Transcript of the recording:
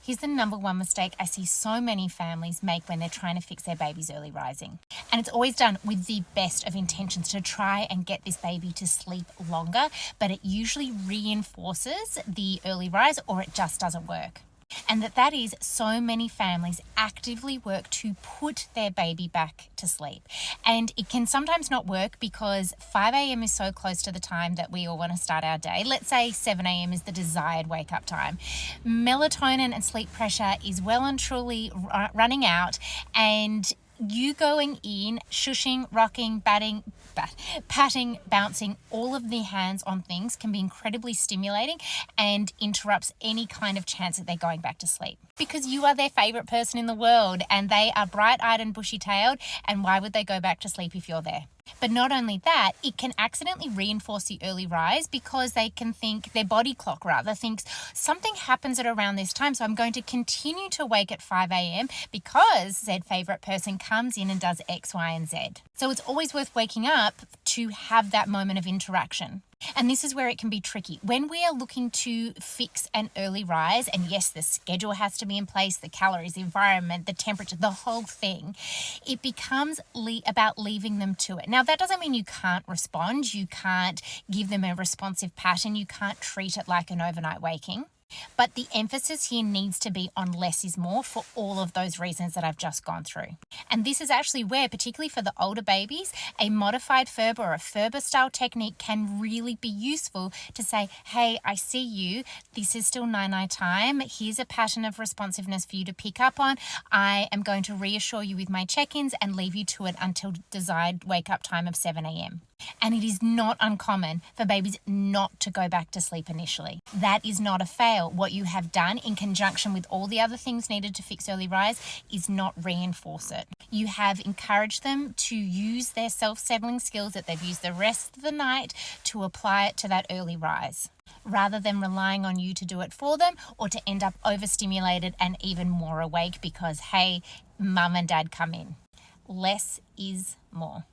Here's the number one mistake I see so many families make when they're trying to fix their baby's early rising. And it's always done with the best of intentions to try and get this baby to sleep longer, but it usually reinforces the early rise or it just doesn't work. And that is so many families actively work to put their baby back to sleep. And it can sometimes not work because 5 a.m. is so close to the time that we all want to start our day. Let's say 7 a.m. is the desired wake up time. Melatonin and sleep pressure is well and truly running out, and you going in, shushing, rocking, patting, bouncing, all of the hands on things can be incredibly stimulating and interrupts any kind of chance that they're going back to sleep. Because you are their favorite person in the world and they are bright-eyed and bushy-tailed, and why would they go back to sleep if you're there? But not only that, it can accidentally reinforce the early rise because they can think, their body clock rather, thinks something happens at around this time, so I'm going to continue to wake at 5 a.m. because said favourite person comes in and does X, Y, and Z. So it's always worth waking up to have that moment of interaction. And this is where it can be tricky. When we are looking to fix an early rise, and yes, the schedule has to be in place, the calories, the environment, the temperature, the whole thing, it becomes about leaving them to it. Now, that doesn't mean you can't respond. You can't give them a responsive pattern. You can't treat it like an overnight waking. But the emphasis here needs to be on less is more for all of those reasons that I've just gone through. And this is actually where, particularly for the older babies, a modified FERB or a FERBA style technique can really be useful to say, hey, I see you. This is still night time. Here's a pattern of responsiveness for you to pick up on. I am going to reassure you with my check-ins and leave you to it until desired wake-up time of 7 a.m. And it is not uncommon for babies not to go back to sleep initially. That is not a fail. What you have done in conjunction with all the other things needed to fix early rise is not reinforce it. You have encouraged them to use their self-settling skills that they've used the rest of the night to apply it to that early rise, rather than relying on you to do it for them or to end up overstimulated and even more awake because, hey, mum and dad come in. Less is more.